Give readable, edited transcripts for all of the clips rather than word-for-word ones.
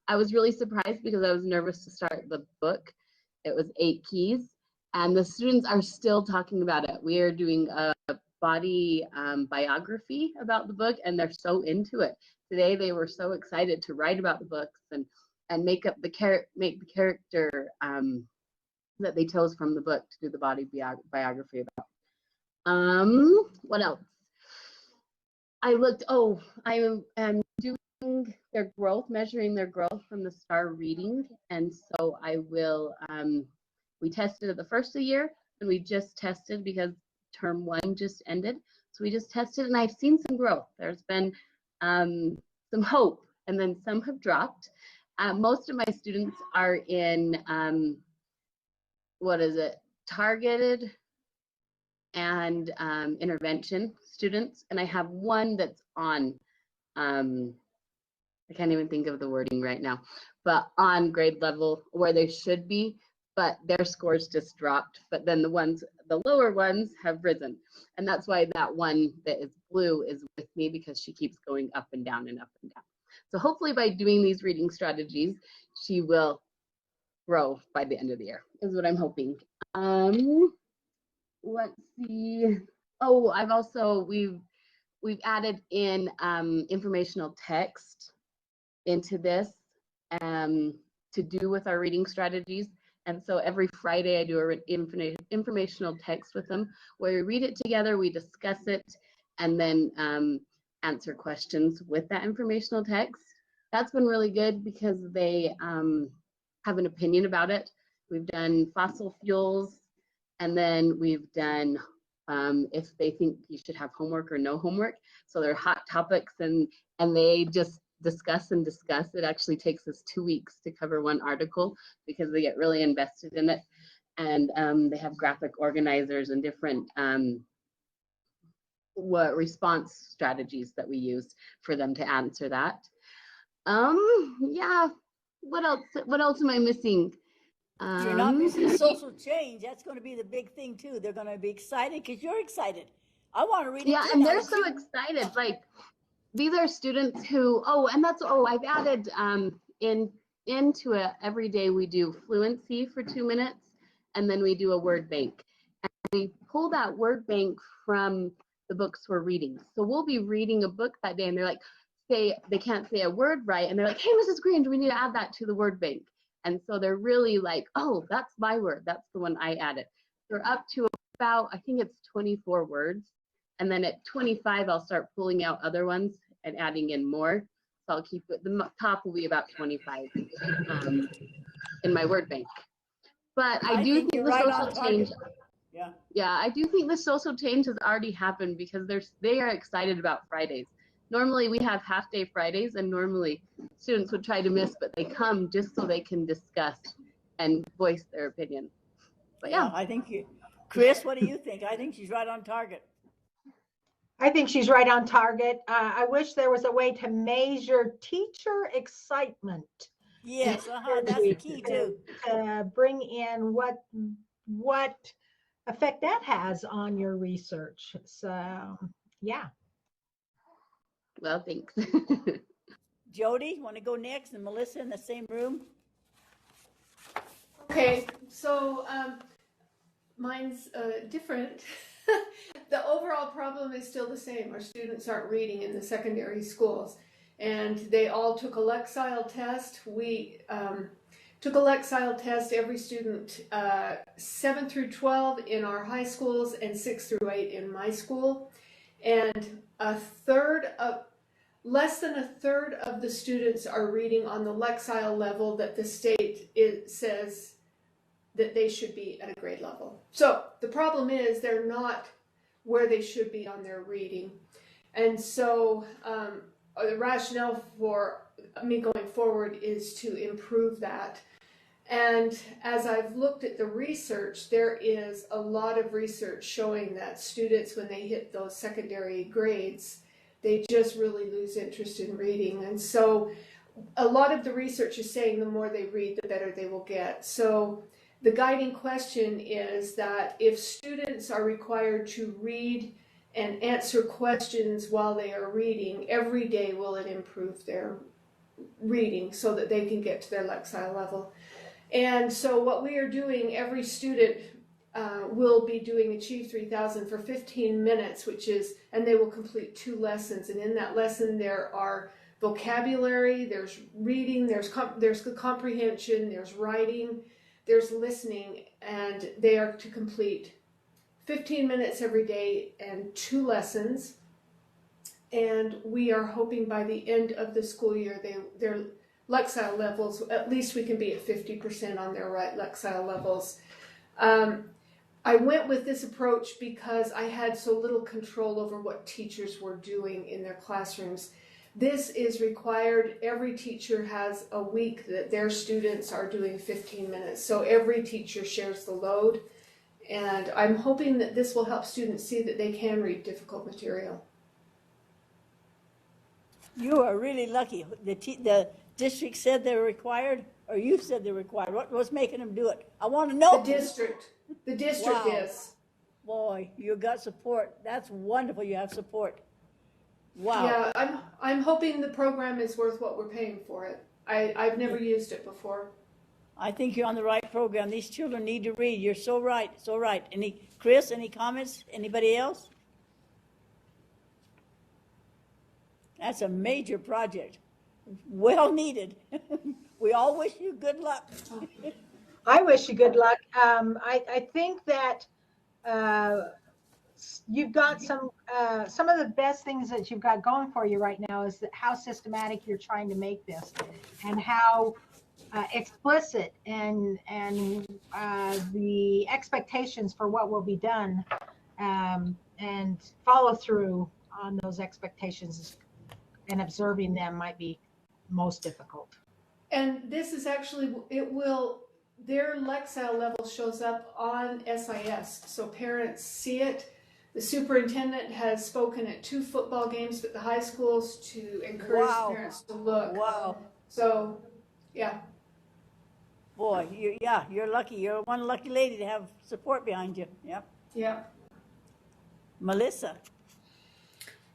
I was really surprised because I was nervous to start the book. It was 8 keys, and the students are still talking about it. We are doing a body biography about the book, and they're so into it. Today they were so excited to write about the books and make the character that they chose from the book to do the body biography about. What else? I am doing their growth, measuring their growth from the STAR reading, and so I will. We tested at the first of the year, and we just tested because term 1 just ended. So we just tested, and I've seen some growth. There's been some hope, and then some have dropped. Most of my students are in targeted and intervention students, and I have one that's on I can't even think of the wording right now, but on grade level where they should be, but their scores just dropped. But then the lower ones have risen, and that's why that one that is blue is with me, because she keeps going up and down and up and down. So hopefully by doing these reading strategies, she will grow by the end of the year, is what I'm hoping. Let's see. Oh, we've added in informational text into this to do with our reading strategies. And so every Friday I do an informational text with them where we read it together, we discuss it, and then answer questions with that informational text. That's been really good because they have an opinion about it. We've done fossil fuels, and then we've done if they think you should have homework or no homework. So they're hot topics, and they just discuss and discuss. It actually takes us 2 weeks to cover one article because they get really invested in it. And they have graphic organizers and different response strategies that we use for them to answer that. Yeah, what else am I missing? You're not missing social change. That's going to be the big thing too. They're going to be excited because you're excited. I want to read it. Yeah, and they're so excited. Like, these are students who, I've added into it. Every day we do fluency for 2 minutes, and then we do a word bank. And we pull that word bank from the books we're reading. So we'll be reading a book that day, and they're like, they can't say a word right, and they're like, hey, Mrs. Green, do we need to add that to the word bank? And so they're really like, oh, that's my word. That's the one I added. They're up to about, I think it's 24 words. And then at 25, I'll start pulling out other ones and adding in more. So I'll keep it, the top will be about 25 in my word bank. But I do think the social change. Yeah, I do think the social change has already happened because they are excited about Fridays. Normally we have half-day Fridays, and normally students would try to miss, but they come just so they can discuss and voice their opinion. But yeah, I think Chris, what do you think? I think she's right on target. I think she's right on target. I wish there was a way to measure teacher excitement. Yes, that's the key too. To bring in what effect that has on your research. So, yeah. Well, thanks. Jody, want to go next? And Melissa in the same room? Okay, so mine's different. The overall problem is still the same. Our students aren't reading in the secondary schools, and they all took a Lexile test. We took a Lexile test, every student, 7 through 12 in our high schools and 6 through 8 in my school. And less than a third of the students are reading on the Lexile level that the state says that they should be at a grade level. So the problem is they're not where they should be on their reading. And so the rationale for me going forward is to improve that. And as I've looked at the research, there is a lot of research showing that students, when they hit those secondary grades, they just really lose interest in reading. And so a lot of the research is saying the more they read, the better they will get. So the guiding question is that if students are required to read and answer questions while they are reading, every day will it improve their reading so that they can get to their Lexile level. And so what we are doing, every student will be doing Achieve 3000 for 15 minutes, and they will complete 2 lessons. And in that lesson, there are vocabulary, there's reading, there's comprehension, there's writing, there's listening, and they are to complete 15 minutes every day and 2 lessons. And we are hoping by the end of the school year, their Lexile levels, at least we can be at 50% on their right Lexile levels. I went with this approach because I had so little control over what teachers were doing in their classrooms. This is required. Every teacher has a week that their students are doing 15 minutes. So every teacher shares the load. And I'm hoping that this will help students see that they can read difficult material. You are really lucky. The district said they were required, or you said they were required. What was making them do it? I want to know. The district Wow. is. Boy, you got support. That's wonderful. You have support. Wow. Yeah, I'm hoping the program is worth what we're paying for it. I've never used it before. I think you're on the right program. These children need to read. You're so right. So right. Chris, any comments? Anybody else? That's a major project. Well needed. We all wish you good luck. I wish you good luck. I think that you've got some of the best things that you've got going for you right now is that how systematic you're trying to make this, and how explicit and the expectations for what will be done, and follow through on those expectations and observing them might be most difficult. And this is actually, their Lexile level shows up on SIS, so parents see it. The superintendent has spoken at 2 football games at the high schools to encourage parents to look. Wow. So, yeah. Boy, you're lucky. You're one lucky lady to have support behind you. Yep. Yeah. Melissa.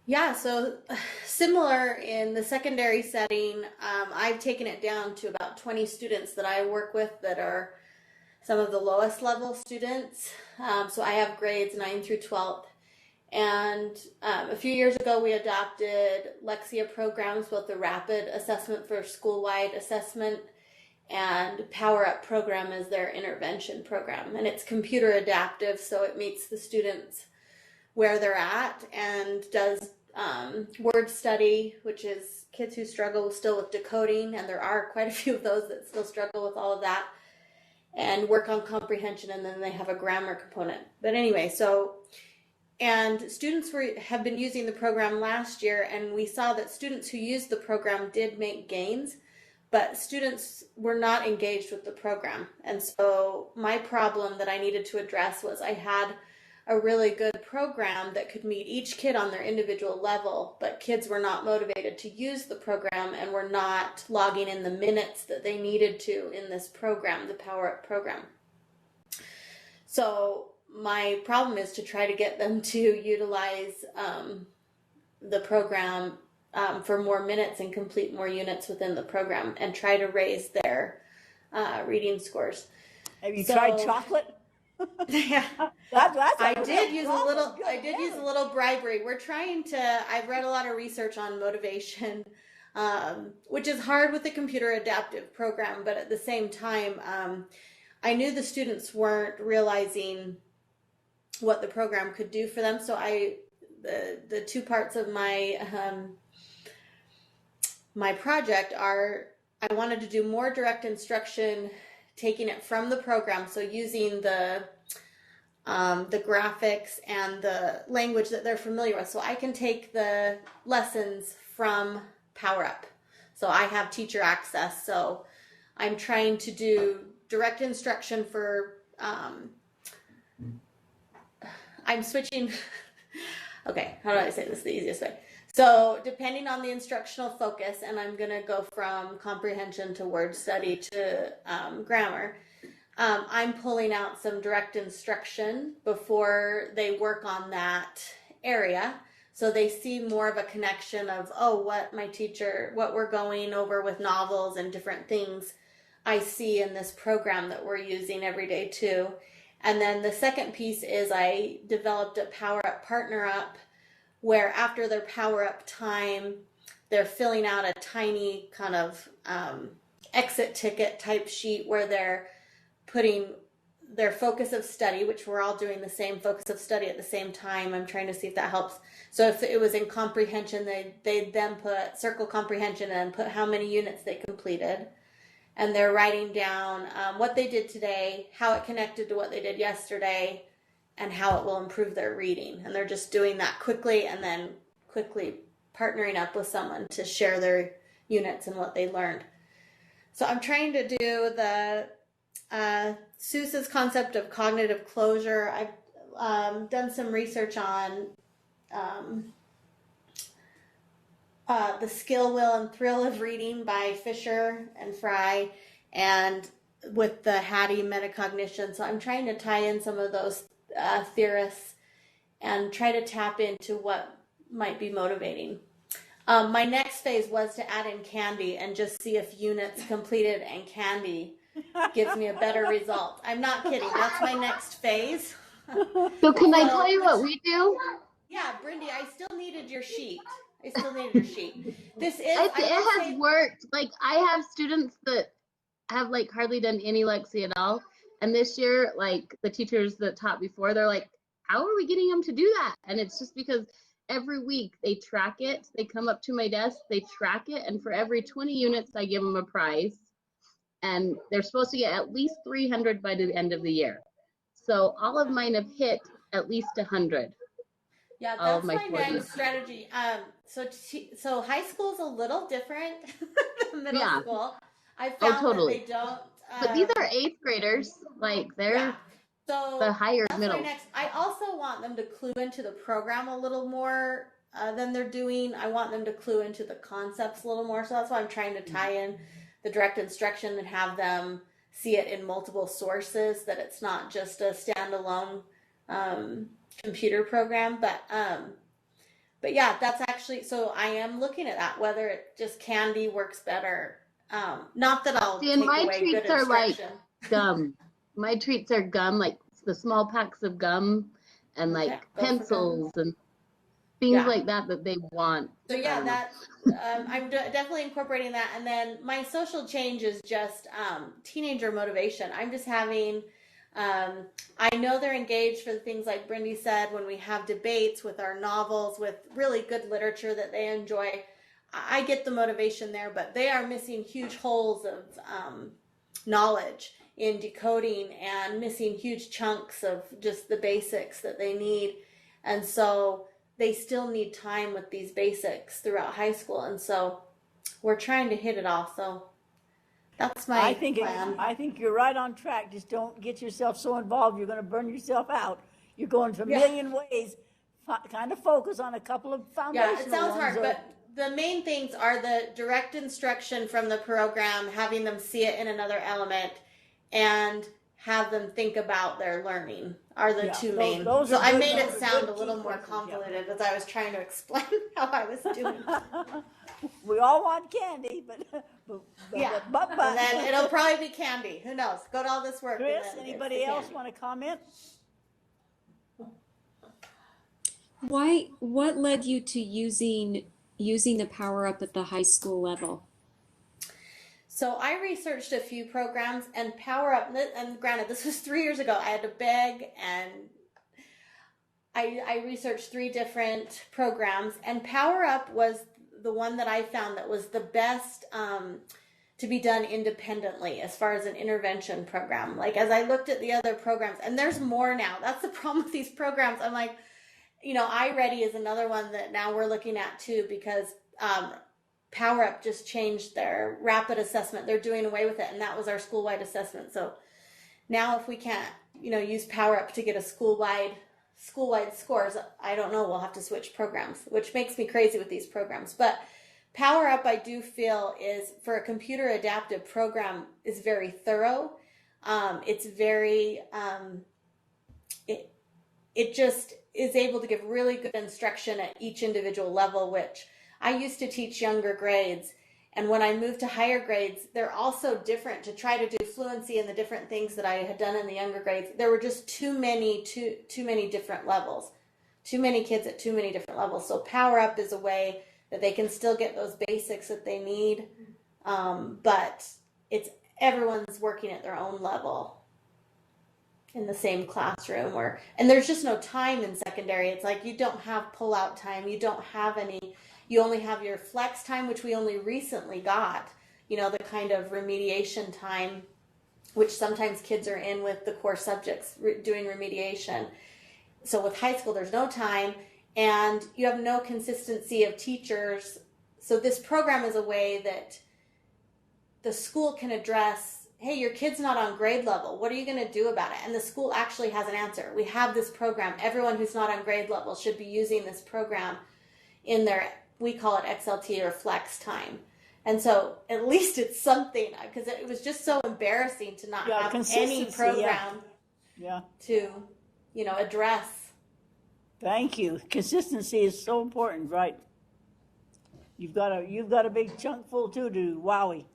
Yeah, so similar in the secondary setting, I've taken it down to about 20 students that I work with that are some of the lowest level students. So I have grades 9 through 12th. And a few years ago, we adopted Lexia programs, both the rapid assessment for school-wide assessment and Power Up program as their intervention program. And it's computer adaptive, so it meets the students where they're at, and does word study, which is kids who struggle still with decoding, and there are quite a few of those that still struggle with all of that, and work on comprehension, and then they have a grammar component. But anyway, and students have been using the program last year, and we saw that students who used the program did make gains, but students were not engaged with the program. And so my problem that I needed to address was I had a really good program that could meet each kid on their individual level, but kids were not motivated to use the program and were not logging in the minutes that they needed to in this program, the Power Up program. So my problem is to try to get them to utilize the program for more minutes and complete more units within the program, and try to raise their reading scores. Have you tried chocolate? Yeah, I did use a little bribery. We're trying to. I've read a lot of research on motivation, which is hard with the computer adaptive program, but at the same time, I knew the students weren't realizing what the program could do for them. So the 2 parts of my my project are, I wanted to do more direct instruction, taking it from the program, so using the graphics and the language that they're familiar with, so I can take the lessons from Power Up. So I have teacher access, so I'm trying to do direct instruction for, I'm switching, okay, how do I say this the easiest way? So depending on the instructional focus, and I'm going to go from comprehension to word study to grammar, I'm pulling out some direct instruction before they work on that area. So they see more of a connection of, oh, what we're going over with novels and different things I see in this program that we're using every day too. And then the second piece is I developed a Power Up Partner Up, where after their Power Up time, they're filling out a tiny kind of exit ticket type sheet where they're putting their focus of study, which we're all doing the same focus of study at the same time. I'm trying to see if that helps. So if it was in comprehension, they'd then put circle comprehension and put how many units they completed. And they're writing down what they did today, how it connected to what they did yesterday, and how it will improve their reading. And they're just doing that quickly and then quickly partnering up with someone to share their units and what they learned. So I'm trying to do the Seuss's concept of cognitive closure. I've done some research on The Skill, Will, and Thrill of Reading by Fisher and Fry, and with the Hattie metacognition. So I'm trying to tie in some of those theorists and try to tap into what might be motivating. My next phase was to add in candy and just see if units completed and candy gives me a better result. I'm not kidding. That's my next phase. So can I tell you what we do? Yeah, Brindy, I still needed your sheet. This is, It has worked. Like, I have students that have like hardly done any Lexi at all. And this year, like the teachers that taught before, they're like, how are we getting them to do that? And it's just because every week they track it. They come up to my desk, they track it. And for every 20 units, I give them a prize. And they're supposed to get at least 300 by the end of the year. So all of mine have hit at least 100. Yeah, that's my next strategy. So high school is a little different than middle school. I found that they don't. But these are 8th graders. Like, they're the higher middle. I also want them to clue into the program a little more than they're doing. I want them to clue into the concepts a little more. So that's why I'm trying to tie in the direct instruction and have them see it in multiple sources, that it's not just a standalone computer program. But yeah, that's actually, so I am looking at that, whether it just candy works better. Not that I'll take away good instruction. My treats are like gum. My treats are gum, like the small packs of gum and like pencils and things like that they want. So yeah, I'm definitely incorporating that. And then my social change is just teenager motivation. I'm just having, I know they're engaged for the things like Brindy said, when we have debates with our novels, with really good literature that they enjoy. I get the motivation there, but they are missing huge holes of knowledge in decoding and missing huge chunks of just the basics that they need. And so they still need time with these basics throughout high school. And so we're trying to hit it off. So that's my plan. I think you're right on track. Just don't get yourself so involved. You're going to burn yourself out. You're going to a million ways. Kind of focus on a couple of foundational ones. Yeah, it sounds hard, but the main things are the direct instruction from the program, having them see it in another element, and have them think about their learning are the two main. So I made it sound a little more convoluted as I was trying to explain how I was doing. We all want candy, but and then it'll probably be candy. Who knows? Go to all this work. Chris, anybody else want to comment? What led you to using the Power Up at the high school level? So I researched a few programs, and Power Up, and granted, this was 3 years ago. I had to beg, and I researched 3 different programs, and Power Up was the one that I found that was the best to be done independently as far as an intervention program. Like, as I looked at the other programs, and there's more now. That's the problem with these programs. I'm like, iReady is another one that now we're looking at too, because Power Up just changed their rapid assessment. They're doing away with it, and that was our school-wide assessment. So now if we can't, use Power Up to get a school-wide scores, I don't know, we'll have to switch programs, which makes me crazy with these programs. But Power Up, I do feel, is, for a computer adaptive program, is very thorough. It's very, it just is able to give really good instruction at each individual level, which I used to teach younger grades. And when I moved to higher grades, they're also different to try to do fluency and the different things that I had done in the younger grades. There were just too many different levels, too many kids at too many different levels. So Power Up is a way that they can still get those basics that they need. But it's everyone's working at their own level in the same classroom, and there's just no time in secondary. It's like you don't have pull-out time. You don't have any. You only have your flex time, which we only recently got, the kind of remediation time, which sometimes kids are in with the core subjects doing remediation. So with high school, there's no time, and you have no consistency of teachers. So this program is a way that the school can address, hey, your kid's not on grade level. What are you going to do about it? And the school actually has an answer. We have this program. Everyone who's not on grade level should be using this program in their, we call it XLT or flex time. And so at least it's something, because it was just so embarrassing to not have any program to, address. Thank you. Consistency is so important, right? You've got a big chunk full too to do. Wowie.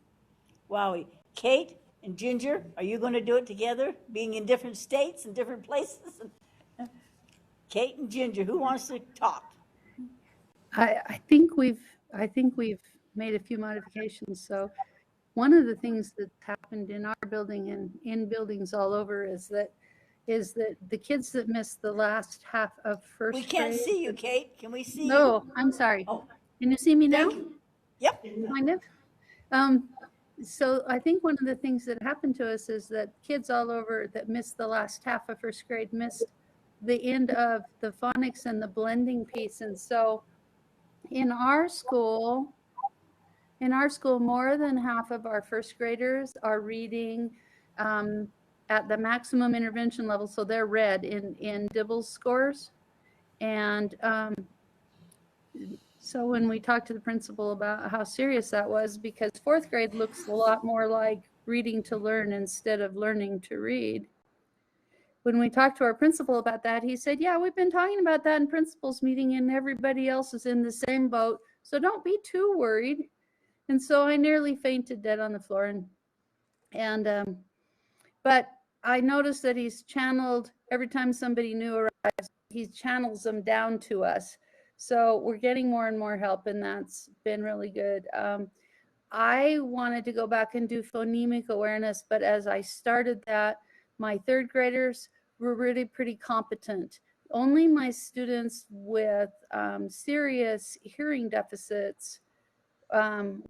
Kate and Ginger, are you going to do it together, being in different states and different places? Kate and Ginger, who wants to talk? I think we've made a few modifications. So one of the things that's happened in our building and in buildings all over is that the kids that missed the last half of first grade. We can't see you, Kate. Can we see you? No, I'm sorry. Oh. Can you see me now? Yep. Kind of. So I think one of the things that happened to us is that kids all over that missed the last half of first grade missed the end of the phonics and the blending piece. And so in our school, more than half of our first graders are reading at the maximum intervention level. So they're red in Dibble's scores. And so when we talked to the principal about how serious that was, because fourth grade looks a lot more like reading to learn instead of learning to read. When we talked to our principal about that, he said, yeah, we've been talking about that in principal's meeting and everybody else is in the same boat. So don't be too worried. And so I nearly fainted dead on the floor. But I noticed that he's channeled, every time somebody new arrives, he channels them down to us. So we're getting more and more help, and that's been really good. I wanted to go back and do phonemic awareness, but as I started that, my third graders were really pretty competent. Only my students with serious hearing deficits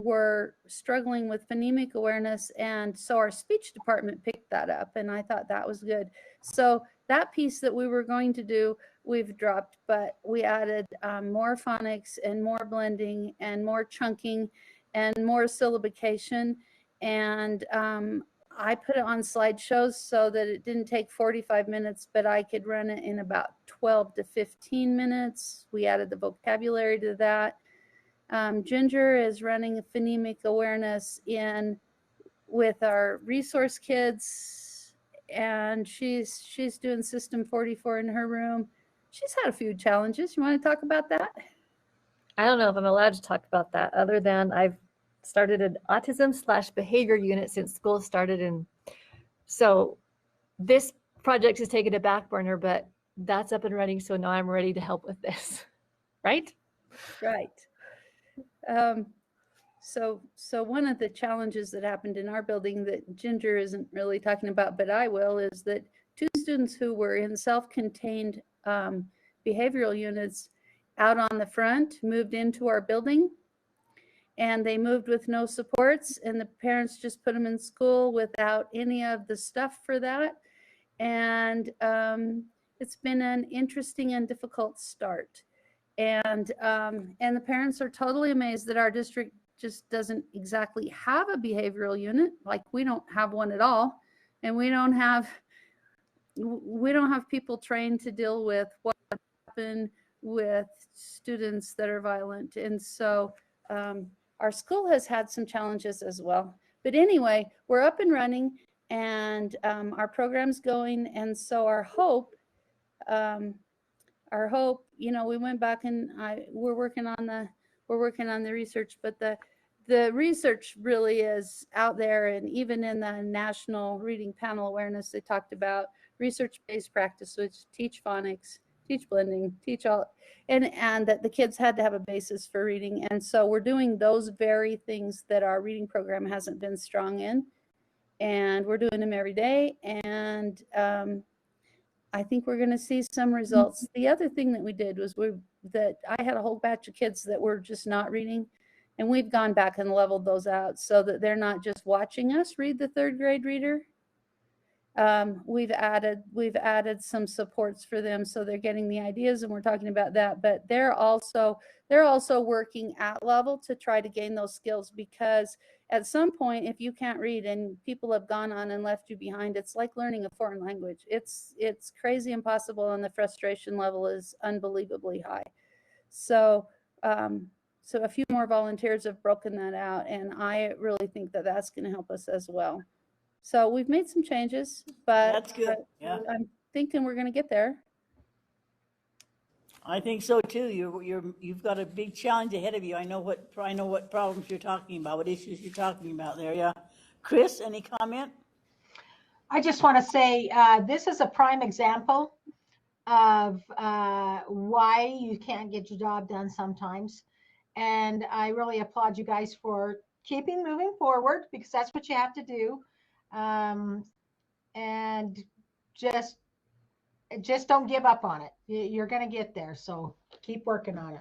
were struggling with phonemic awareness, and so our speech department picked that up, and I thought that was good. So that piece that we were going to do, we've dropped, but we added more phonics and more blending and more chunking and more syllabication. And I put it on slideshows so that it didn't take 45 minutes, but I could run it in about 12 to 15 minutes. We added the vocabulary to that. Ginger is running a phonemic awareness with our resource kids, and she's doing system 44 in her room. She's had a few challenges. You want to talk about that? I don't know if I'm allowed to talk about that, other than I've started an autism/behavior unit since school started. And so this project has taken a back burner, but that's up and running. So now I'm ready to help with this. Right? Right. So one of the challenges that happened in our building that Ginger isn't really talking about, but I will, is that 2 students who were in self-contained behavioral units out on the front moved into our building, and they moved with no supports, and the parents just put them in school without any of the stuff for that. And it's been an interesting and difficult start. And the parents are totally amazed that our district just doesn't exactly have a behavioral unit. Like, we don't have one at all, and we don't have people trained to deal with what happened with students that are violent. And so our school has had some challenges as well. But anyway, we're up and running, and our program's going. And so our hope our hope, we went back and we're working on the research, but the research really is out there, and even in the National Reading Panel Awareness, they talked about research-based practice, which teach phonics, teach blending, teach all, and that the kids had to have a basis for reading. And so we're doing those very things that our reading program hasn't been strong in, and we're doing them every day. And I think we're going to see some results. The other thing that we did was that I had a whole batch of kids that were just not reading, and we've gone back and leveled those out so that they're not just watching us read the third grade reader. We've added some supports for them, so they're getting the ideas, and we're talking about that. But they're also working at level to try to gain those skills, because at some point, if you can't read and people have gone on and left you behind, it's like learning a foreign language. It's crazy impossible, and the frustration level is unbelievably high. So a few more volunteers have broken that out, and I really think that that's going to help us as well. So we've made some changes, but That's good. Yeah. I'm thinking we're going to get there. I think so too. You've got a big challenge ahead of you. I know what problems you're talking about, what issues you're talking about there. Yeah. Chris, any comment? I just want to say this is a prime example of why you can't get your job done sometimes. And I really applaud you guys for keeping moving forward, because that's what you have to do. And just don't give up on it. You're going to get there. So keep working on it.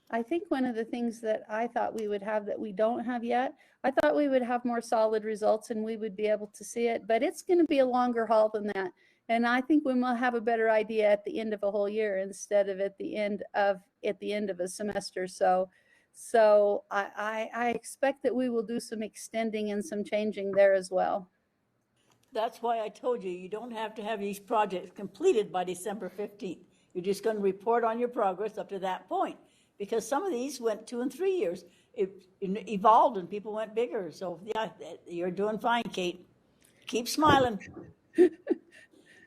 I think one of the things that I thought we would have that we don't have yet, I thought we would have more solid results and we would be able to see it, but it's going to be a longer haul than that. And I think we will have a better idea at the end of a whole year instead of at the end of a semester. So I expect that we will do some extending and some changing there as well. That's why I told you don't have to have these projects completed by December 15th. You're just going to report on your progress up to that point, because some of these went 2 and 3 years. It evolved and people went bigger. So yeah, you're doing fine, Kate. Keep smiling.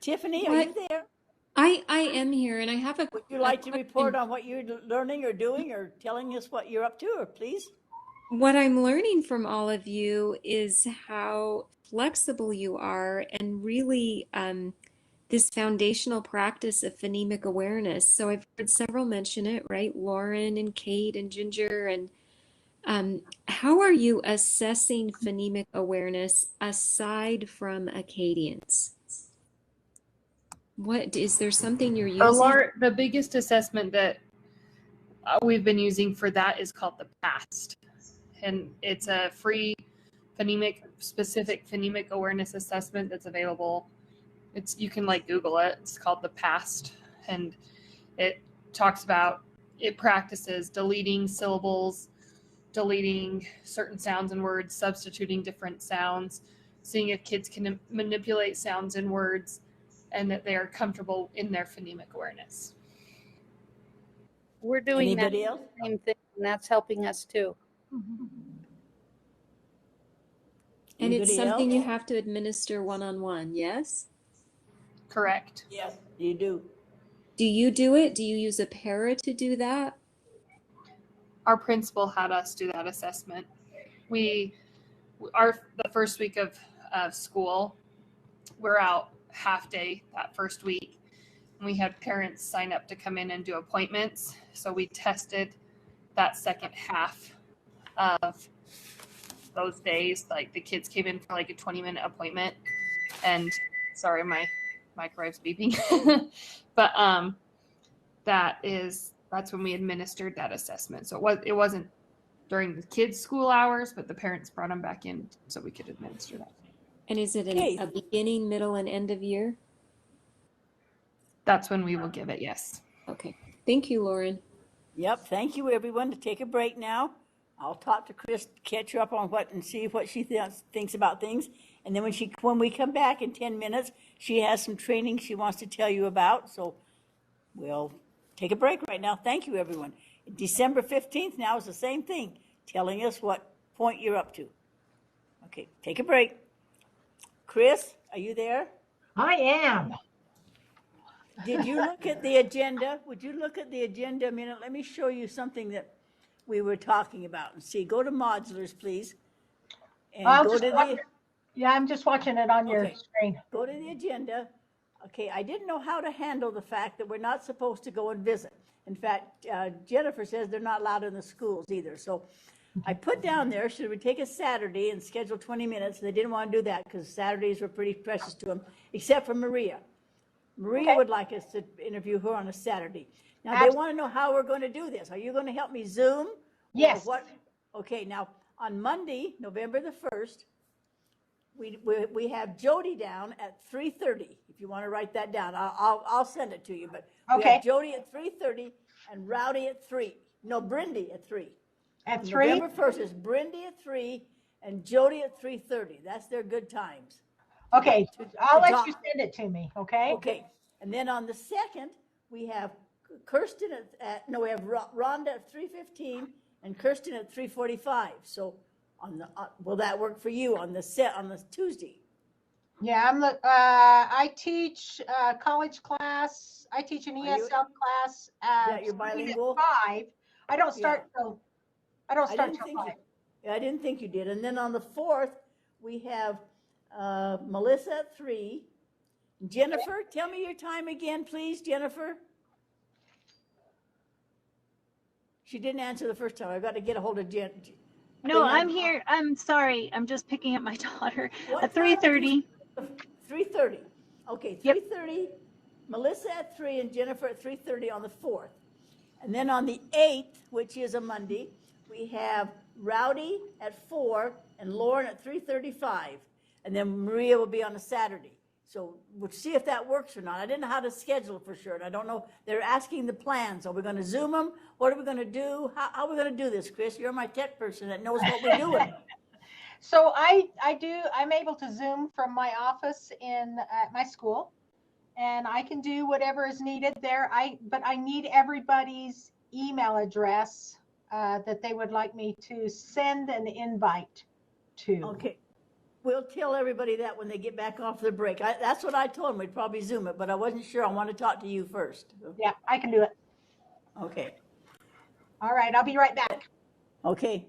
Tiffany, are you there? I am here, and I have a. Would you like to report on what you're learning or doing, or telling us what you're up to, or please? What I'm learning from all of you is how flexible you are, and really this foundational practice of phonemic awareness. So I've heard several mention it, right? Lauren and Kate and Ginger. And how are you assessing phonemic awareness aside from Acadians? What is there something you're using? The biggest assessment that we've been using for that is called the PAST, and it's a free specific phonemic awareness assessment that's available. You can Google it. It's called the PAST, and it practices deleting syllables, deleting certain sounds and words, substituting different sounds, seeing if kids can manipulate sounds and words, and that they are comfortable in their phonemic awareness. We're doing Anybody that else? same thing, and that's helping us too. And it's Anybody something else? you have to administer one-on-one, yes? Correct. Yes, you do. Do you do it? Do you use a para to do that? Our principal had us do that assessment. The first week of school, we're out half day that first week. We had parents sign up to come in and do appointments. So we tested that second half of those days. The kids came in for a 20-minute appointment, and sorry, my microwave's beeping. But that's when we administered that assessment. So it wasn't during the kids' school hours, but the parents brought them back in so we could administer that. And is it a beginning, middle, and end of year? That's when we will give it, yes. Okay. Thank you, Lauren. Yep. Thank you, everyone. To take a break now. I'll talk to Chris, catch her up on and see what she thinks about things. And then when we come back in 10 minutes, she has some training she wants to tell you about. So we'll take a break right now. Thank you, everyone. December 15th now is the same thing, telling us what point you're up to. Okay, take a break. Chris, are you there? I am. Did you look at the agenda? Would you look at the agenda a minute? Let me show you something that we were talking about and see. Go to modulars, please. And I'll go just to the, Yeah, I'm just watching it on your Okay. screen. go to the agenda. Okay, I didn't know how to handle the fact that we're not supposed to go and visit. In fact, Jennifer says they're not allowed in the schools either. So I put down there, should we take a Saturday and schedule 20 minutes? They didn't want to do that because Saturdays were pretty precious to them, except for Maria. Maria Okay. would like us to interview her on a Saturday. Now, they Absolutely. want to know how we're going to do this. Are you going to help me Zoom? Or Yes. what? Okay, now, on Monday, November the 1st, we have Jody down at 3:30. If you want to write that down, I'll send it to you. But we Okay. have Jody at 3:30 and Rowdy at 3. No, Brindy at 3. At 3? November 1st is Brindy at 3 and Jody at 3:30. That's their good times. Okay, To I'll let talk. you send it to me, okay? Okay, and then on the 2nd, we have Kirsten we have Rhonda at 3:15 and Kirsten at 3:45. So will that work for you on the Tuesday? Yeah, I teach college class. I teach an you- ESL class Yeah, at you're bilingual? 5. I don't start Yeah. till I don't I start didn't till think 5. I didn't think you did. And then on the 4th, we have Melissa at 3. Jennifer, tell me your time again, please, Jennifer. She didn't answer the first time. I've got to get a hold of Jen. No, I'm here. I'm sorry. I'm just picking up my daughter What at time did 3:30. 3:30. Okay, Yep. 3:30. Melissa at 3 and Jennifer at 3:30 on the 4th. And then on the 8th, which is a Monday, we have Rowdy at 4 and Lauren at 3:35. And then Maria will be on a Saturday. So we'll see if that works or not. I didn't know how to schedule for sure. And I don't know. They're asking the plans. Are we going to Zoom them? What are we going to do? How are we going to do this, Chris? You're my tech person that knows what we're doing. So I'm able to Zoom from my office at my school, and I can do whatever is needed there. But I need everybody's email address that they would like me to send an invite to. Okay. We'll tell everybody that when they get back off their break. That's what I told them. We'd probably Zoom it, but I wasn't sure. I want to talk to you first. Yeah, I can do it. Okay. All right, I'll be right back. Okay.